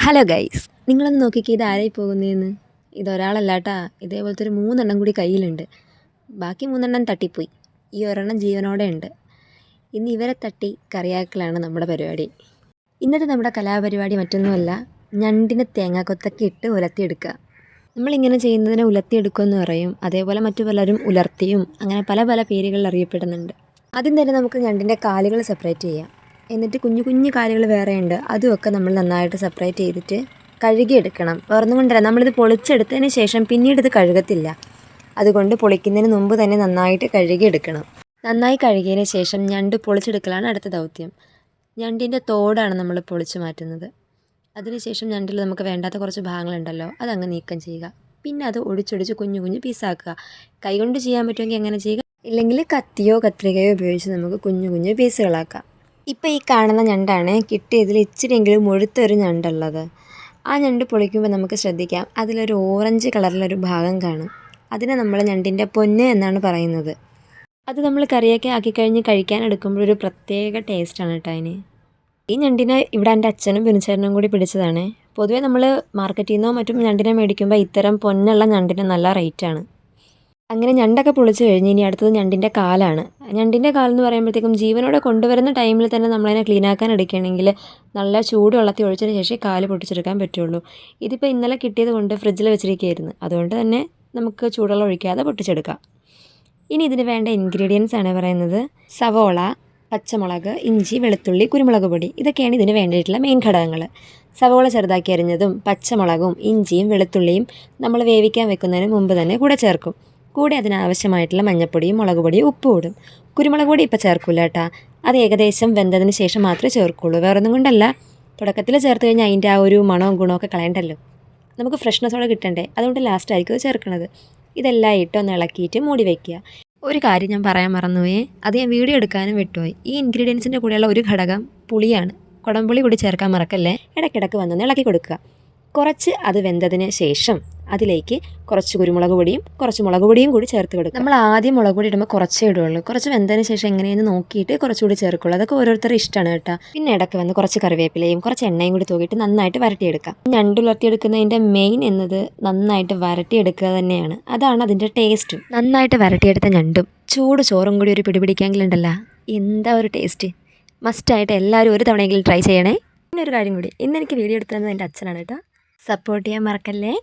Hello guys, നിങ്ങളൊന്ന് നോക്കിക്കേ ഇത് ആരായി പോകുന്നതെന്ന്. ഇതൊരാളല്ല കേട്ടാ, ഇതേപോലത്തെ ഒരു 3 കൂടി കയ്യിലുണ്ട്. ബാക്കി 3 തട്ടിപ്പോയി, ഈ ഒരെണ്ണം ജീവനോടെ ഉണ്ട്. ഇന്ന് ഇവരെ തട്ടി കറിയാക്കലാണ് നമ്മുടെ പരിപാടി. ഇന്നത്തെ നമ്മുടെ കലാപരിപാടി മറ്റൊന്നുമല്ല, ഞണ്ടിനെ തേങ്ങാക്കൊത്തൊക്കെ ഇട്ട് ഉലർത്തിയെടുക്കുക. നമ്മളിങ്ങനെ ചെയ്യുന്നതിനെ ഉലർത്തിയെടുക്കുമെന്ന് പറയും, അതേപോലെ മറ്റു പലരും ഉലർത്തിയും അങ്ങനെ പല പല പേരുകളിൽ അറിയപ്പെടുന്നുണ്ട്. ആദ്യം തന്നെ നമുക്ക് ഞണ്ടിൻ്റെ കാലുകൾ സെപ്പറേറ്റ് ചെയ്യാം. എന്നിട്ട് കുഞ്ഞു കുഞ്ഞു കാലുകൾ വേറെയുണ്ട്, അതുമൊക്കെ നമ്മൾ നന്നായിട്ട് സെപ്പറേറ്റ് ചെയ്തിട്ട് കഴുകിയെടുക്കണം. വേറൊന്നും കൊണ്ടല്ല, നമ്മളിത് പൊളിച്ചെടുത്തതിന് ശേഷം പിന്നീട് ഇത് കഴുകത്തില്ല. അതുകൊണ്ട് പൊളിക്കുന്നതിന് മുമ്പ് തന്നെ നന്നായിട്ട് കഴുകിയെടുക്കണം. നന്നായി കഴുകിയതിന് ശേഷം ഞണ്ട് പൊളിച്ചെടുക്കലാണ് അടുത്ത ദൗത്യം. ഞണ്ടിൻ്റെ തോടാണ് നമ്മൾ പൊളിച്ച് മാറ്റുന്നത്. അതിനുശേഷം ഞണ്ടിൽ നമുക്ക് വേണ്ടാത്ത കുറച്ച് ഭാഗങ്ങളുണ്ടല്ലോ, അതങ്ങ് നീക്കം ചെയ്യുക. പിന്നെ അത് ഒടിച്ചൊടിച്ച് കുഞ്ഞു കുഞ്ഞു പീസാക്കുക. കൈകൊണ്ട് ചെയ്യാൻ പറ്റുമെങ്കിൽ അങ്ങനെ ചെയ്യുക, ഇല്ലെങ്കിൽ കത്തിയോ കത്രികയോ ഉപയോഗിച്ച് നമുക്ക് കുഞ്ഞു കുഞ്ഞു പീസുകളാക്കാം. ഇപ്പോൾ ഈ കാണുന്ന ഞണ്ടാണ് കിട്ടിയതിൽ ഇച്ചിരിയെങ്കിലും മുഴുത്തൊരു ഞണ്ടുള്ളത്. ആ ഞണ്ട് പൊളിക്കുമ്പോൾ നമുക്ക് ശ്രദ്ധിക്കാം, അതിലൊരു ഓറഞ്ച് കളറിലൊരു ഭാഗം കാണും. അതിനെ നമ്മൾ ഞണ്ടിൻ്റെ പൊന്ന് എന്നാണ് പറയുന്നത്. അത് നമ്മൾ കറിയൊക്കെ ആക്കിക്കഴിഞ്ഞ് കഴിക്കാൻ എടുക്കുമ്പോൾ ഒരു പ്രത്യേക ടേസ്റ്റാണ് കേട്ടോ അതിന്. ഈ ഞണ്ടിനെ ഇവിടെ എൻ്റെ അച്ഛനും ബിനുചേട്ടനും കൂടി പിടിച്ചതാണ്. പൊതുവേ നമ്മൾ മാർക്കറ്റിൽ നിന്നോ മറ്റും ഞണ്ടിനെ മേടിക്കുമ്പോൾ ഇത്തരം പൊന്നുള്ള ഞണ്ടിന് നല്ല റേറ്റാണ്. അങ്ങനെ ഞണ്ടൊക്കെ പൊളിച്ച് കഴിഞ്ഞ് ഇനി അടുത്തത് ഞണ്ടിൻ്റെ കാലാണ്. ഞണ്ടിൻ്റെ കാലെന്ന് പറയുമ്പോഴത്തേക്കും ജീവനോടെ കൊണ്ടുവരുന്ന ടൈമിൽ തന്നെ നമ്മളതിനെ ക്ലീനാക്കാൻ എടുക്കുകയാണെങ്കിൽ നല്ല ചൂട് വെള്ളത്തിൽ ഒഴിച്ചതിന് ശേഷം കാല് പൊട്ടിച്ചെടുക്കാൻ പറ്റുള്ളൂ. ഇതിപ്പോൾ ഇന്നലെ കിട്ടിയത് കൊണ്ട് ഫ്രിഡ്ജിൽ വെച്ചിരിക്കുകയായിരുന്നു, അതുകൊണ്ട് തന്നെ നമുക്ക് ചൂടുവെള്ളം ഒഴിക്കാതെ പൊട്ടിച്ചെടുക്കാം. ഇനി ഇതിന് വേണ്ട ഇൻഗ്രീഡിയൻസ് ആണ് പറയുന്നത്. സവോള, പച്ചമുളക്, ഇഞ്ചി, വെളുത്തുള്ളി, കുരുമുളക് പൊടി, ഇതൊക്കെയാണ് ഇതിന് വേണ്ടിയിട്ടുള്ള മെയിൻ ഘടകങ്ങൾ. സവോള ചെറുതാക്കി അരിഞ്ഞതും പച്ചമുളകും ഇഞ്ചിയും വെളുത്തുള്ളിയും നമ്മൾ വേവിക്കാൻ വെക്കുന്നതിന് മുമ്പ് തന്നെ കൂടെ ചേർക്കും. കൂടെ അതിനാവശ്യമായിട്ടുള്ള മഞ്ഞൾപ്പൊടിയും മുളക് പൊടിയും ഉപ്പും ഇടും. കുരുമുളക് പൊടി ഇപ്പോൾ ചേർക്കില്ല കേട്ടോ, അത് ഏകദേശം വെന്തതിന് ശേഷം മാത്രമേ ചേർക്കുള്ളൂ. വേറൊന്നും കൊണ്ടല്ല, തുടക്കത്തിൽ ചേർത്ത് കഴിഞ്ഞാൽ അതിൻ്റെ ആ ഒരു മണവും ഗുണമൊക്കെ കളയണ്ടല്ലോ, നമുക്ക് ഫ്രഷ്നെസ്സോടെ കിട്ടണ്ടേ, അതുകൊണ്ട് ലാസ്റ്റ് ആയിരിക്കും അത് ചേർക്കുന്നത്. ഇതെല്ലാം ഇട്ടൊന്ന് ഇളക്കിയിട്ട് മൂടി വയ്ക്കുക. ഒരു കാര്യം ഞാൻ പറയാൻ മറന്നുപോയേ, അത് ഞാൻ വീഡിയോ എടുക്കാനും വിട്ടുപോയി. ഈ ഇൻഗ്രീഡിയൻസിൻ്റെ കൂടെയുള്ള ഒരു ഘടകം പുളിയാണ്. കുടംപുളി കൂടി ചേർക്കാൻ മറക്കല്ലേ. ഇടയ്ക്കിടയ്ക്ക് വന്നൊന്ന് ഇളക്കി കൊടുക്കുക. കുറച്ച് അത് വെന്തതിന് ശേഷം അതിലേക്ക് കുറച്ച് കുരുമുളക് പൊടിയും കുറച്ച് മുളക് പൊടിയും കൂടി ചേർത്ത് കൊടുക്കുക. നമ്മൾ ആദ്യം മുളക് പൊടി ഇടുമ്പോൾ കുറച്ചേ ഇടുള്ളൂ, കുറച്ച് വെന്തതിന് ശേഷം എങ്ങനെയെന്ന് നോക്കിയിട്ട് കുറച്ചുകൂടി ചേർക്കുള്ളൂ. അതൊക്കെ ഓരോരുത്തരുടെ ഇഷ്ടമാണ് കേട്ടോ. പിന്നെ ഇടയ്ക്ക് വന്ന് കുറച്ച് കറിവേപ്പിലയും കുറച്ച് എണ്ണയും കൂടി തൂക്കിയിട്ട് നന്നായിട്ട് വരട്ടിയെടുക്കാം. ഞണ്ട് ഉലർത്തിയെടുക്കുന്നതിൻ്റെ മെയിൻ എന്നത് നന്നായിട്ട് വരട്ടിയെടുക്കുക തന്നെയാണ്. അതാണ് അതിൻ്റെ ടേസ്റ്റും. നന്നായിട്ട് വരട്ടിയെടുത്ത ഞണ്ടും ചൂട് ചോറും കൂടി ഒരു പിടിപിടിക്കാമെങ്കിലുണ്ടല്ലോ, എന്താ ഒരു ടേസ്റ്റ്. മസ്റ്റായിട്ട് എല്ലാവരും ഒരു തവണയെങ്കിലും ട്രൈ ചെയ്യണേ. പിന്നെ ഒരു കാര്യം കൂടി, ഇന്ന് എനിക്ക് വീഡിയോ എടുത്തത് എൻ്റെ അച്ഛനാണ് കേട്ടോ. സപ്പോർട്ട് ചെയ്യാൻ മറക്കല്ലേ.